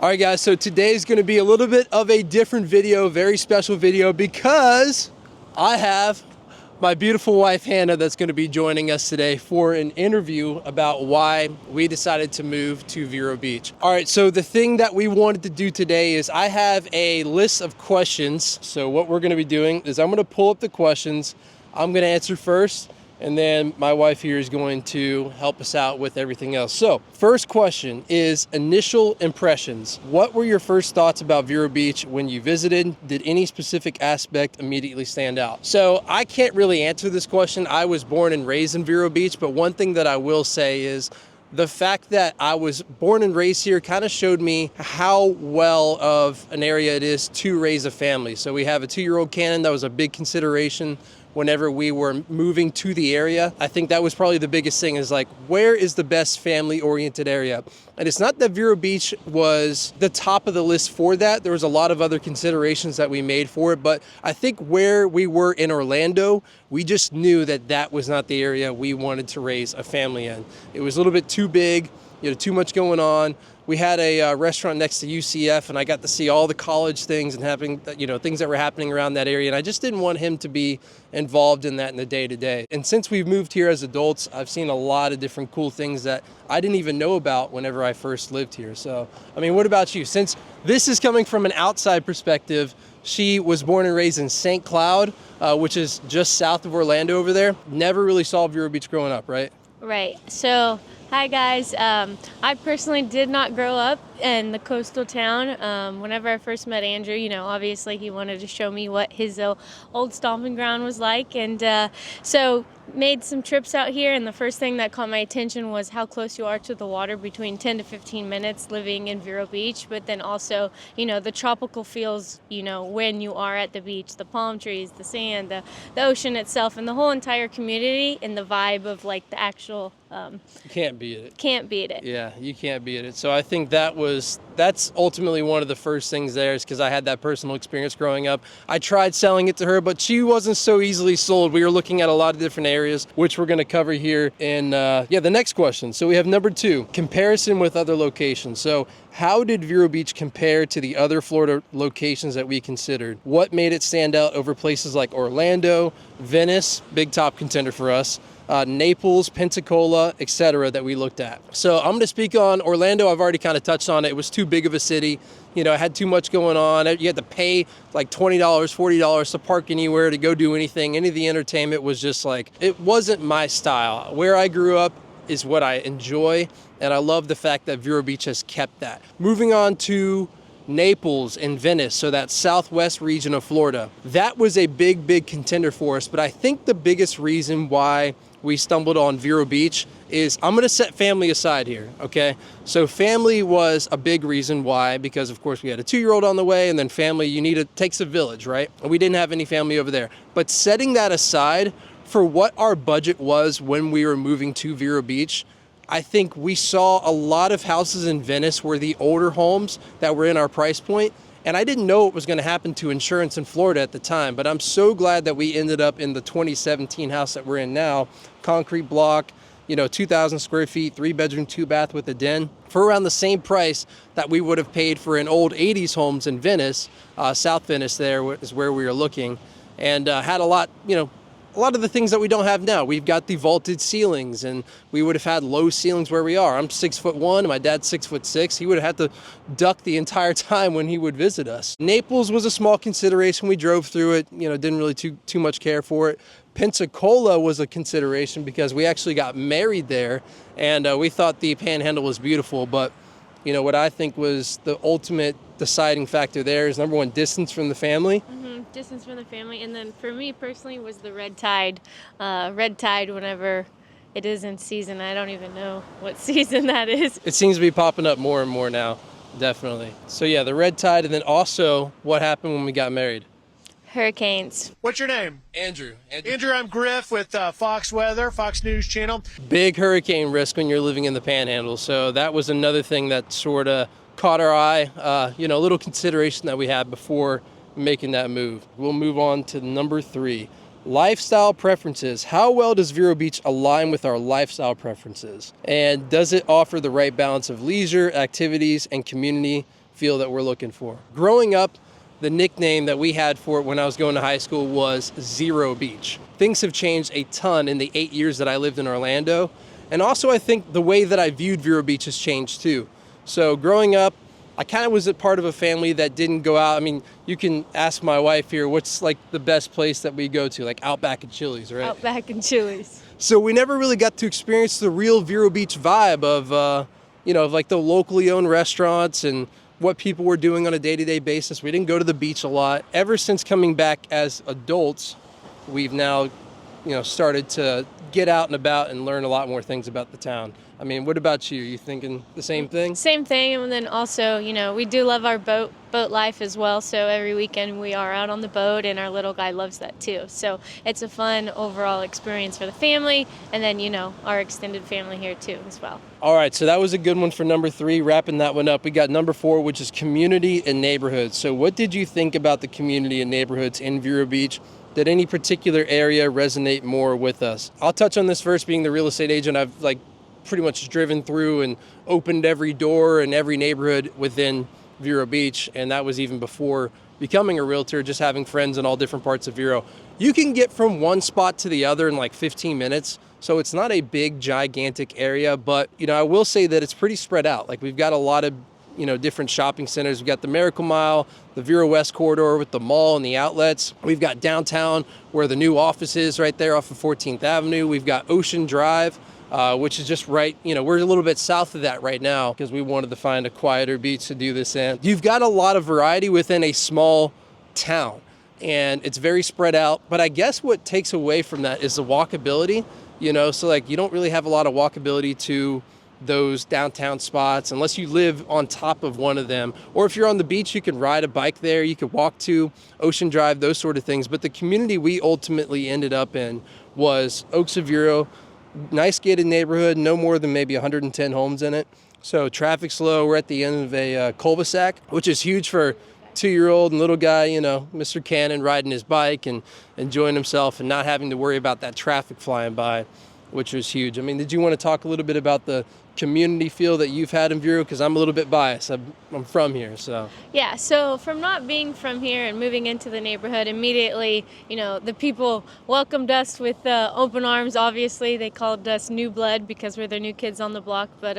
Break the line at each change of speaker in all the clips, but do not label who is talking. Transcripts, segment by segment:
All right, guys, so today's going to be a little bit of a different video, very special video, because I have my beautiful wife, Hannah, that's going to be joining us today for an interview about why we decided to move to Vero Beach. All right, so the thing that we wanted to do today is I have a list of questions. So what we're going to be doing is I'm going to pull up the questions. I'm going to answer first, and then my wife here is going to help us out with everything else. So first question is initial impressions. What were your first thoughts about Vero Beach when you visited? Did any specific aspect immediately stand out? So I can't really answer this question. I was born and raised in Vero Beach, but one thing that I will say is the fact that I was born and raised here kind of showed me how well of an area it is to raise a family. So we have a 2-year-old Cannon. That was a big consideration whenever we were moving to the area. I think that was probably the biggest thing, is like, where is the best family-oriented area? And it's not that Vero Beach was the top of the list for that. There was a lot of other considerations that we made for it, but I think where we were in Orlando, we just knew that that was not the area we wanted to raise a family in. It was a little bit too big, too much going on. We had a restaurant next to UCF, and I got to see all the college things and having, things that were happening around that area. And I just didn't want him to be involved in that in the day-to-day. And since we've moved here as adults, I've seen a lot of different cool things that I didn't even know about whenever I first lived here. So, what about you? Since this is coming from an outside perspective, she was born and raised in St. Cloud, which is just south of Orlando over there. Never really saw Vero Beach growing up, right?
Right. So, hi guys. I personally did not grow up in the coastal town. Whenever I first met Andrew, obviously he wanted to show me what his old stomping ground was like. And so made some trips out here, and the first thing that caught my attention was how close you are to the water, between 10 to 15 minutes living in Vero Beach, but then also, the tropical feels, when you are at the beach, the palm trees, the sand, the ocean itself, and the whole entire community, and the vibe of like the actual
you can't beat it.
Can't beat it.
Yeah, you can't beat it. So I think that's ultimately one of the first things there, is because I had that personal experience growing up. I tried selling it to her, but she wasn't so easily sold. We were looking at a lot of different areas, which we're going to cover here in the next question. So we have number 2, comparison with other locations. So how did Vero Beach compare to the other Florida locations that we considered? What made it stand out over places like Orlando, Venice, big top contender for us, Naples, Pensacola, etc. that we looked at? So I'm going to speak on Orlando. I've already kind of touched on it. It was too big of a city. It had too much going on. You had to pay like $20, $40 to park anywhere, to go do anything. Any of the entertainment was just like, it wasn't my style. Where I grew up is what I enjoy, and I love the fact that Vero Beach has kept that. Moving on to Naples and Venice, so that southwest region of Florida. That was a big contender for us, but I think the biggest reason why we stumbled on Vero Beach is, I'm going to set family aside here, okay? So family was a big reason why, because of course we had a 2-year-old on the way, and then family, takes a village, right? And we didn't have any family over there. But setting that aside, for what our budget was when we were moving to Vero Beach, I think we saw a lot of houses in Venice were the older homes that were in our price point. And I didn't know what was going to happen to insurance in Florida at the time, but I'm so glad that we ended up in the 2017 house that we're in now. Concrete block, 2,000 square feet, 3-bedroom, 2-bath with a den, for around the same price that we would have paid for an old 80s homes in Venice. South Venice there is where we were looking, and had a lot of the things that we don't have now. We've got the vaulted ceilings, and we would have had low ceilings where we are. I'm 6'1", and my dad's 6'6". He would have had to duck the entire time when he would visit us. Naples was a small consideration. We drove through it, didn't really too much care for it. Pensacola was a consideration because we actually got married there, and we thought the Panhandle was beautiful, but what I think was the ultimate deciding factor there is, number 1, distance from the family.
Distance from the family, and then for me personally was the red tide. Red tide whenever it is in season. I don't even know what season that is.
It seems to be popping up more and more now, definitely. So yeah, the red tide, and then also what happened when we got married.
Hurricanes.
What's your name?
Andrew,
I'm Griff with Fox Weather, Fox News Channel.
Big hurricane risk when you're living in the Panhandle, so that was another thing that sort of caught our eye. A little consideration that we had before making that move. We'll move on to number 3. Lifestyle preferences. How well does Vero Beach align with our lifestyle preferences? And does it offer the right balance of leisure, activities, and community feel that we're looking for. Growing up, the nickname that we had for it when I was going to high school was Zero Beach. Things have changed a ton in the 8 years that I lived in Orlando. And also I think the way that I viewed Vero Beach has changed too. So growing up, I kind of was a part of a family that didn't go out. I mean, you can ask my wife here, what's like the best place that we go to? Like Outback and Chili's, right?
Outback and Chili's.
So we never really got to experience the real Vero Beach vibe of, of like the locally owned restaurants and what people were doing on a day-to-day basis. We didn't go to the beach a lot. Ever since coming back as adults, we've now, started to get out and about and learn a lot more things about the town. I mean, what about you? You thinking the same thing?
Same thing, and then also, we do love our boat life as well. So every weekend we are out on the boat, and our little guy loves that too. So it's a fun overall experience for the family, and then our extended family here too as well.
All right, so that was a good one for number 3. Wrapping that one up, we got number 4, which is community and neighborhoods. So what did you think about the community and neighborhoods in Vero Beach? Did any particular area resonate more with us? I'll touch on this first, being the real estate agent. I've pretty much driven through and opened every door in every neighborhood within Vero Beach, and that was even before becoming a realtor, just having friends in all different parts of Vero. You can get from one spot to the other in like 15 minutes, so it's not a big, gigantic area, but I will say that it's pretty spread out. Like we've got a lot of different shopping centers. We've got the Miracle Mile, the Vero West corridor with the mall and the outlets. We've got downtown where the new office is right there off of 14th Avenue. We've got Ocean Drive, which is just right, we're a little bit south of that right now because we wanted to find a quieter beach to do this in. You've got a lot of variety within a small town, and it's very spread out. But I guess what takes away from that is the walkability, so like you don't really have a lot of walkability to those downtown spots unless you live on top of one of them. Or if you're on the beach, you can ride a bike there, you could walk to Ocean Drive, those sort of things. But the community we ultimately ended up in was Oaks of Vero. Nice gated neighborhood, no more than maybe 110 homes in it. So traffic's low. We're at the end of a cul-de-sac, which is huge for 2-year-old and little guy, Mr. Cannon riding his bike and enjoying himself and not having to worry about that traffic flying by, which was huge. I mean, did you want to talk a little bit about the community feel that you've had in Vero? Because I'm a little bit biased. I'm from here, so.
Yeah, so from not being from here and moving into the neighborhood, immediately, the people welcomed us with open arms. Obviously, they called us new blood because we're the new kids on the block. But,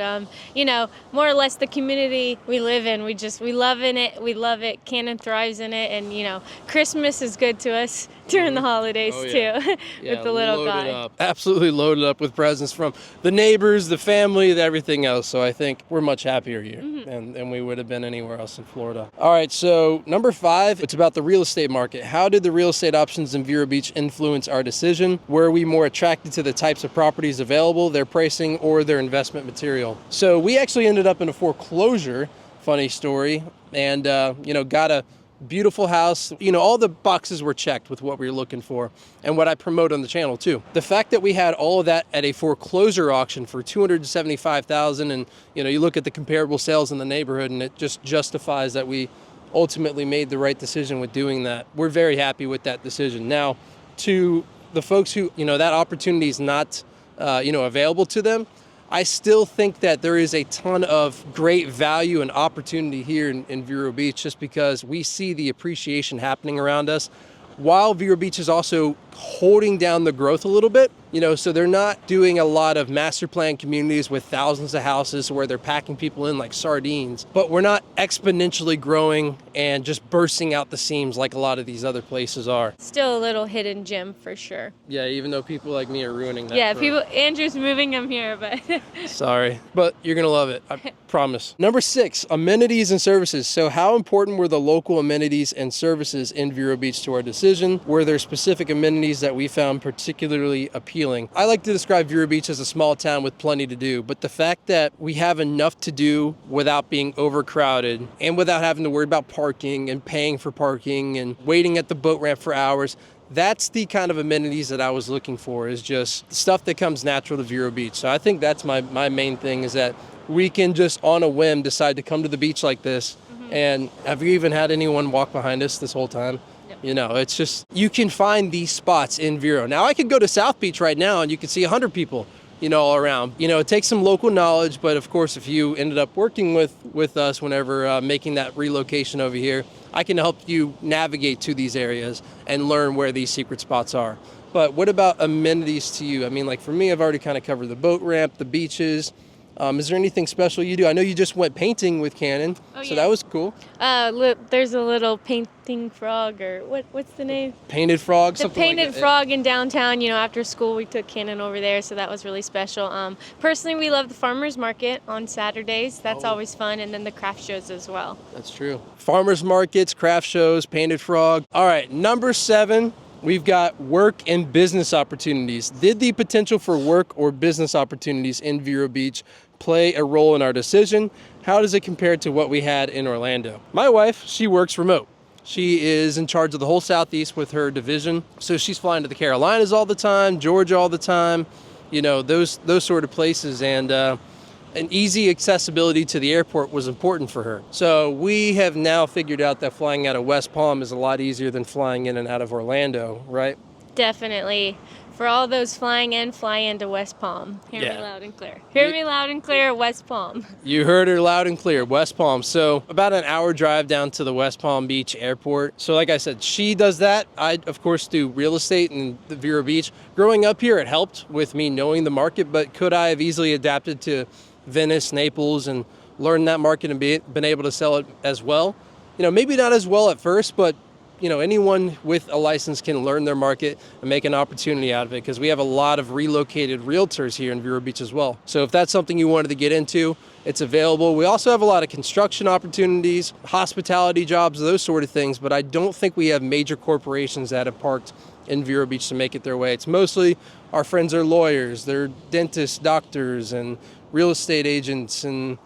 more or less the community we live in, we love in it. We love it. Cannon thrives in it. And, Christmas is good to us during the holidays, too, with the little guy.
Up. Absolutely loaded up with presents from the neighbors, the family, everything else. So I think we're much happier here than we would have been anywhere else in Florida. All right, so number 5, it's about the real estate market. How did the real estate options in Vero Beach influence our decision? Were we more attracted to the types of properties available, their pricing, or their investment material? So we actually ended up in a foreclosure, funny story, and got a beautiful house. All the boxes were checked with what we were looking for and what I promote on the channel too. The fact that we had all of that at a foreclosure auction for $275,000, and you look at the comparable sales in the neighborhood, and it just justifies that we ultimately made the right decision with doing that. We're very happy with that decision. Now, to the folks who that opportunity is not available to them, I still think that there is a ton of great value and opportunity here in Vero Beach, just because we see the appreciation happening around us, while Vero Beach is also holding down the growth a little bit. So they're not doing a lot of master plan communities with thousands of houses where they're packing people in like sardines, but we're not exponentially growing and just bursting out the seams like a lot of these other places are.
Still a little hidden gem for sure.
Yeah, even though people like me are ruining that.
Yeah, Andrew's moving them here, but.
Sorry, but you're gonna love it, I promise. Number 6, amenities and services. So how important were the local amenities and services in Vero Beach to our decision? Were there specific amenities that we found particularly appealing? I like to describe Vero Beach as a small town with plenty to do, but the fact that we have enough to do without being overcrowded and without having to worry about parking and paying for parking and waiting at the boat ramp for hours, that's the kind of amenities that I was looking for, is just stuff that comes natural to Vero Beach. So I think that's my main thing, is that we can just on a whim decide to come to the beach like this. And have you even had anyone walk behind us this whole time? It's just, you can find these spots in Vero. Now, I could go to South Beach right now and you can see 100 people all around. It takes some local knowledge, but of course, if you ended up working with us whenever making that relocation over here, I can help you navigate to these areas and learn where these secret spots are. But what about amenities to you? I mean, like for me, I've already kind of covered the boat ramp, the beaches. Is there anything special you do? I know you just went painting with Canon, so that was cool.
Look, there's a little painting frog, or what's the name?
Painted frog,
The
something like
painted
that.
frog in downtown. After school we took Canon over there, so that was really special. Personally, we love the farmers market on Saturdays. That's always fun, and then the craft shows as well.
That's true. Farmers markets, craft shows, painted frog. All right, number 7. We've got work and business opportunities. Did the potential for work or business opportunities in Vero Beach play a role in our decision? How does it compare to what we had in Orlando? My wife, she works remote. She is in charge of the whole Southeast with her division. So she's flying to the Carolinas all the time, Georgia all the time, those sort of places. And an easy accessibility to the airport was important for her. So we have now figured out that flying out of West Palm is a lot easier than flying in and out of Orlando, right?
Definitely. For all those flying in, fly into West Palm. Hear me loud and clear. Hear me loud and clear, West Palm.
You heard her loud and clear, West Palm. So about an hour drive down to the West Palm Beach airport. So like I said, she does that. I, of course, do real estate in the Vero Beach. Growing up here, it helped with me knowing the market, but could I have easily adapted to Venice, Naples, and learned that market and been able to sell it as well? Maybe not as well at first, but anyone with a license can learn their market and make an opportunity out of it, because we have a lot of relocated realtors here in Vero Beach as well. So if that's something you wanted to get into, it's available. We also have a lot of construction opportunities, hospitality jobs, those sort of things, but I don't think we have major corporations that have parked in Vero Beach to make it their way. It's mostly our friends are lawyers, they're dentists, doctors, and real estate agents, and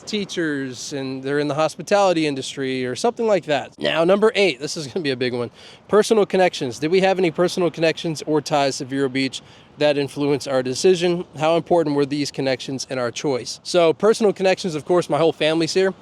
teachers, and they're in the hospitality industry or something like that. Now, number 8, this is going to be a big one. Personal connections. Did we have any personal connections or ties to Vero Beach that influenced our decision? How important were these connections in our choice? So personal connections, of course, my whole family's here,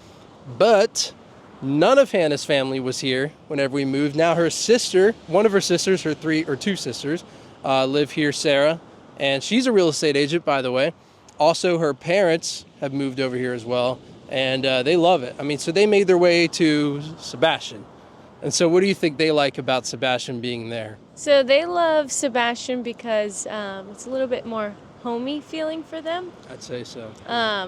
but none of Hannah's family was here whenever we moved. Now her sister, one of her sisters, her 2 sisters, live here, Sarah, and she's a real estate agent, by the way. Also, her parents have moved over here as well, and they love it. I mean, so they made their way to Sebastian. And so what do you think they like about Sebastian being there?
So they love Sebastian because it's a little bit more homey feeling for them.
I'd say so.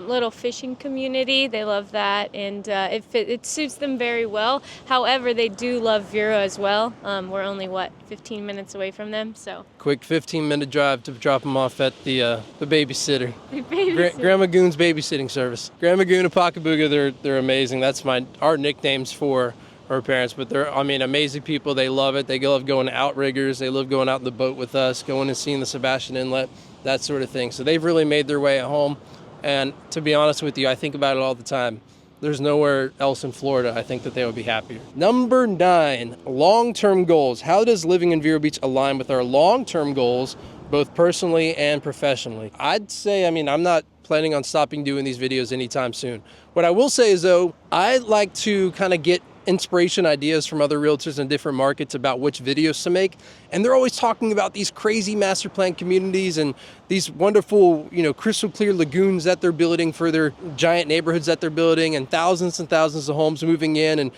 Little fishing community, they love that, and it suits them very well. However, they do love Vero as well. We're only 15 minutes away from them, so
quick 15-minute drive to drop them off at the babysitter.
babysitter.
Grandma Goon's babysitting service. Grandma Goon and Pakabuga, they're amazing. That's our nicknames for her parents, but they're amazing people. They love it. They love going to outriggers. They love going out in the boat with us, going and seeing the Sebastian Inlet, that sort of thing. So they've really made their way at home. And to be honest with you, I think about it all the time. There's nowhere else in Florida I think that they would be happier. Number 9, long-term goals. How does living in Vero Beach align with our long-term goals, both personally and professionally? I'd say, I'm not planning on stopping doing these videos anytime soon. What I will say is, though, I like to kind of get inspiration ideas from other realtors in different markets about which videos to make, and they're always talking about these crazy master plan communities and these wonderful, crystal clear lagoons that they're building for their giant neighborhoods that they're building, and thousands of homes moving in, and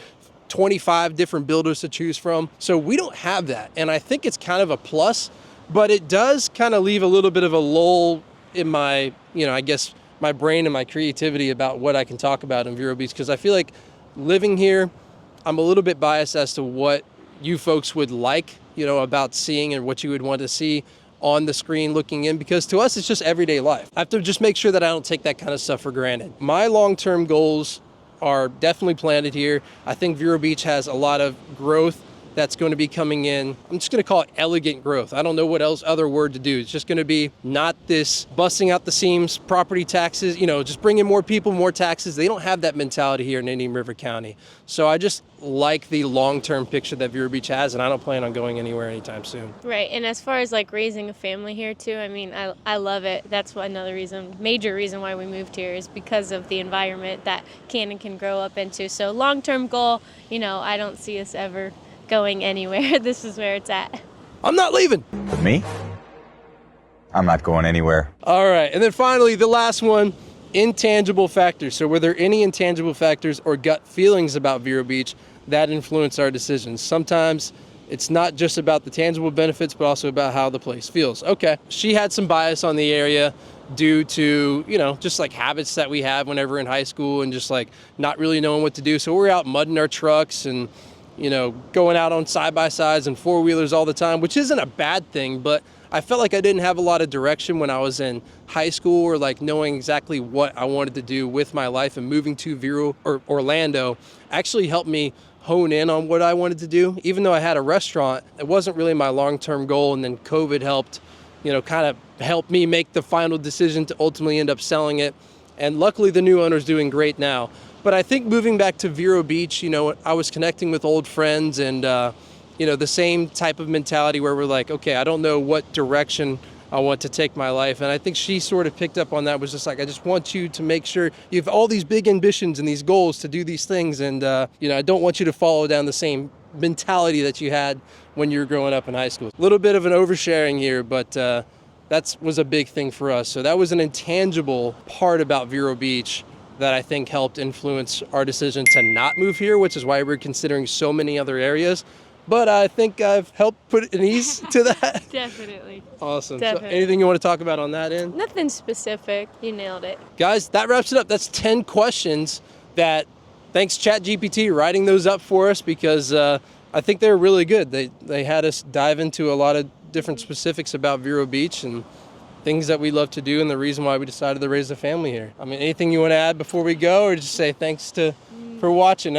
25 different builders to choose from. So we don't have that, and I think it's kind of a plus, but it does kind of leave a little bit of a lull in my, I guess my brain and my creativity about what I can talk about in Vero Beach, because I feel like living here, I'm a little bit biased as to what you folks would like, about seeing and what you would want to see on the screen looking in, because to us, it's just everyday life. I have to just make sure that I don't take that kind of stuff for granted. My long-term goals are definitely planted here. I think Vero Beach has a lot of growth that's going to be coming in. I'm just going to call it elegant growth. I don't know what other word to do. It's just going to be not this busting out the seams, property taxes, just bring in more people, more taxes. They don't have that mentality here in Indian River County. So I just like the long-term picture that Vero Beach has, and I don't plan on going anywhere anytime soon.
Right, and as far as raising a family here too, I love it. That's major reason why we moved here, is because of the environment that Canon can grow up into. So long-term goal, I don't see us ever going anywhere. This is where it's at.
I'm not leaving.
Me? I'm not going anywhere.
All right. And then finally, the last one, intangible factors. So were there any intangible factors or gut feelings about Vero Beach that influence our decisions? Sometimes it's not just about the tangible benefits, but also about how the place feels. Okay. She had some bias on the area due to, just like habits that we have whenever in high school and just like not really knowing what to do. So we're out mudding our trucks and, going out on side-by-sides and four-wheelers all the time, which isn't a bad thing, but I felt like I didn't have a lot of direction when I was in high school or like knowing exactly what I wanted to do with my life, and moving to Orlando actually helped me hone in on what I wanted to do. Even though I had a restaurant, it wasn't really my long-term goal, and then COVID helped, kind of helped me make the final decision to ultimately end up selling it. And luckily the new owner's doing great now. But I think moving back to Vero Beach, I was connecting with old friends and, the same type of mentality where we're like, okay, I don't know what direction I want to take my life. And I think she sort of picked up on that, was just like, I just want you to make sure you have all these big ambitions and these goals to do these things. And, I don't want you to follow down the same mentality that you had when you were growing up in high school. A little bit of an oversharing here, but that was a big thing for us. So that was an intangible part about Vero Beach that I think helped influence our decision to not move here, which is why we're considering so many other areas. But I think I've helped put an ease to that.
Definitely.
Awesome.
Definitely.
So anything you want to talk about on that end?
Nothing specific. You nailed it.
Guys, that wraps it up. That's 10 questions that, thanks ChatGPT writing those up for us, because I think they're really good. They had us dive into a lot of different specifics about Vero Beach and things that we love to do and the reason why we decided to raise a family here. I mean, anything you want to add before we go, or just say thanks for watching?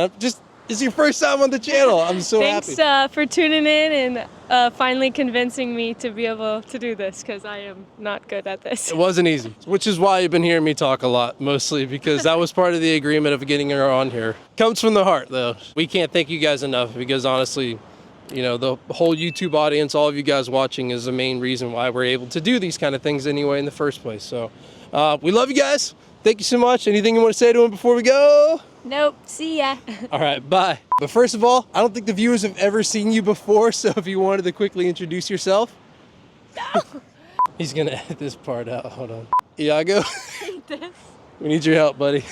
It's your first time on the channel. I'm so happy.
Thanks for tuning in and finally convincing me to be able to do this, because I am not good at this.
It wasn't easy, which is why you've been hearing me talk a lot, mostly because that was part of the agreement of getting her on here. Comes from the heart, though. We can't thank you guys enough, because honestly, the whole YouTube audience, all of you guys watching, is the main reason why we're able to do these kind of things anyway in the first place. So we love you guys. Thank you so much. Anything you want to say to them before we go?
Nope. See ya.
All right, bye. But first of all, I don't think the viewers have ever seen you before, so if you wanted to quickly introduce yourself. No. He's going to edit this part out. Hold on. Iago, we need your help, buddy.